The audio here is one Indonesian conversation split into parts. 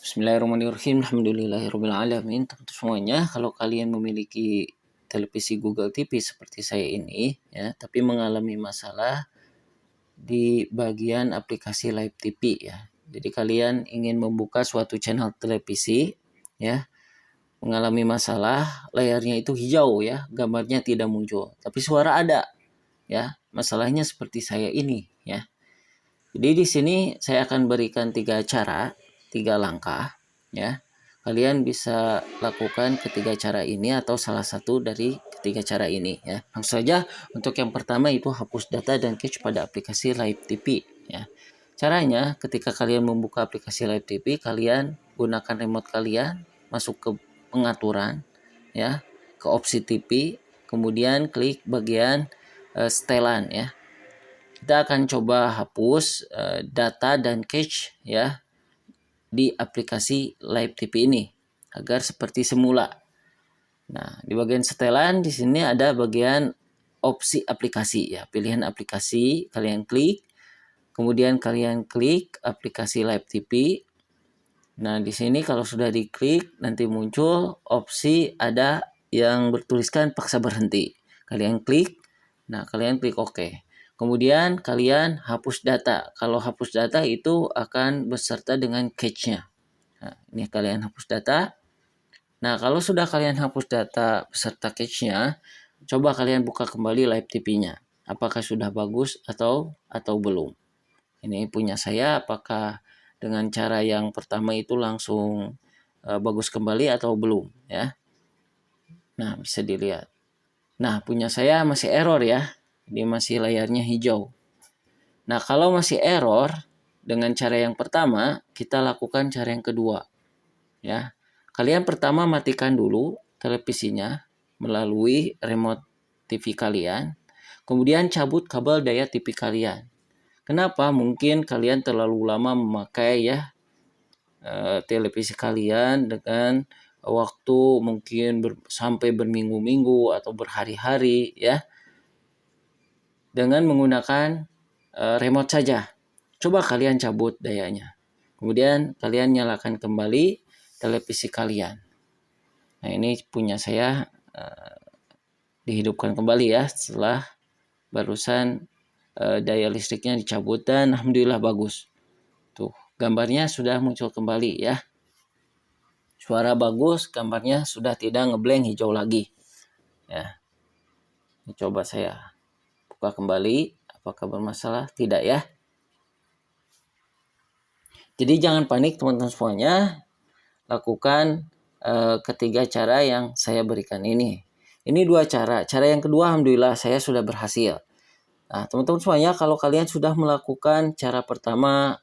Bismillahirrahmanirrahim. Alhamdulillahirrahmanirrahim. Teman-teman semuanya, kalau kalian memiliki televisi Google TV seperti saya ini, ya, tapi mengalami masalah di bagian aplikasi Live TV, ya. Jadi kalian ingin membuka suatu channel televisi, ya, mengalami masalah, layarnya itu hijau, ya, gambarnya tidak muncul, tapi suara ada, ya. Masalahnya seperti saya ini, ya. Jadi di sini saya akan berikan 3 langkah, ya. Kalian bisa lakukan ketiga cara ini atau salah satu dari ketiga cara ini, ya. Langsung saja untuk yang pertama itu hapus data dan cache pada aplikasi Live TV, ya. Caranya ketika kalian membuka aplikasi Live TV, kalian gunakan remote kalian, masuk ke pengaturan, ya, ke opsi TV, kemudian klik bagian setelan, ya. Kita akan coba hapus data dan cache, ya, di aplikasi Live TV ini agar seperti semula. Nah, di bagian setelan di sini ada bagian opsi aplikasi, ya, pilihan aplikasi, kalian klik, kemudian kalian klik aplikasi Live TV. Nah, di sini kalau sudah diklik nanti muncul opsi ada yang bertuliskan paksa berhenti. Kalian klik. Nah, kalian klik OK. Kemudian kalian hapus data. Kalau hapus data itu akan beserta dengan cache-nya. Nah, ini kalian hapus data. Nah, kalau sudah kalian hapus data beserta cache-nya, coba kalian buka kembali Live TV-nya. Apakah sudah bagus atau belum? Ini punya saya, apakah dengan cara yang pertama itu langsung bagus kembali atau belum, ya. Nah, bisa dilihat. Nah, punya saya masih error, ya. Ini masih layarnya hijau. Nah, kalau masih error dengan cara yang pertama, kita lakukan cara yang kedua, ya. Kalian pertama matikan dulu televisinya melalui remote TV kalian, kemudian cabut kabel daya TV kalian. Kenapa? Mungkin kalian terlalu lama memakai, ya, televisi kalian dengan waktu mungkin sampai berminggu-minggu atau berhari-hari, ya, dengan menggunakan remote saja. Coba kalian cabut dayanya. Kemudian kalian nyalakan kembali televisi kalian. Nah, ini punya saya dihidupkan kembali, ya, setelah barusan daya listriknya dicabut dan alhamdulillah bagus. Tuh, gambarnya sudah muncul kembali, ya. Suara bagus, gambarnya sudah tidak ngeblank hijau lagi, ya. Ini coba saya buka kembali, apakah bermasalah? Tidak, ya. Jadi jangan panik teman-teman semuanya, lakukan ketiga cara yang saya berikan ini. Ini 2 cara. Cara yang kedua alhamdulillah saya sudah berhasil. Nah, teman-teman semuanya, kalau kalian sudah melakukan cara pertama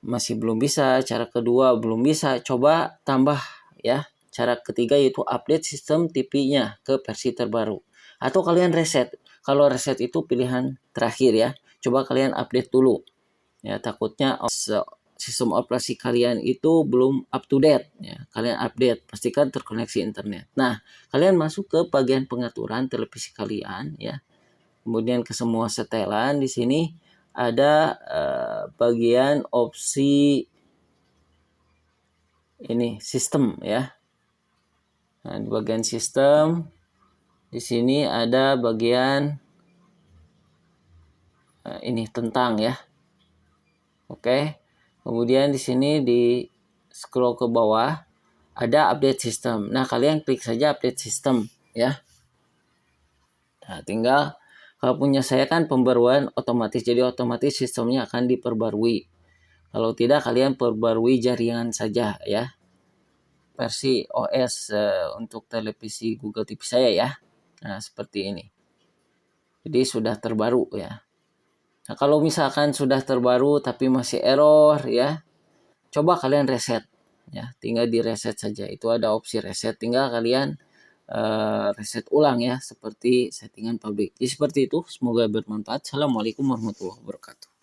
masih belum bisa, cara kedua belum bisa, coba tambah, ya. Cara ketiga yaitu update sistem TV-nya ke versi terbaru. Atau kalian reset. Kalau reset itu pilihan terakhir, ya. Coba kalian update dulu. Ya, takutnya sistem operasi kalian itu belum up to date, ya. Kalian update, pastikan terkoneksi internet. Nah, kalian masuk ke bagian pengaturan televisi kalian, ya. Kemudian ke semua setelan, di sini ada bagian opsi ini sistem, ya. Nah, di bagian sistem di sini ada bagian ini tentang, ya. Oke. Kemudian di sini di scroll ke bawah ada update system. Nah, kalian klik saja update system, ya. Nah, tinggal kalau punya saya kan pembaruan otomatis, jadi otomatis sistemnya akan diperbarui. Kalau tidak, kalian perbarui jaringan saja, ya. Versi OS untuk televisi Google TV saya, ya. Nah, seperti ini. Jadi sudah terbaru, ya. Nah, kalau misalkan sudah terbaru tapi masih error, ya, coba kalian reset, ya. Tinggal di reset saja. Itu ada opsi reset. Tinggal kalian reset ulang, ya, seperti settingan pabrik. Jadi seperti itu. Semoga bermanfaat. Assalamualaikum warahmatullahi wabarakatuh.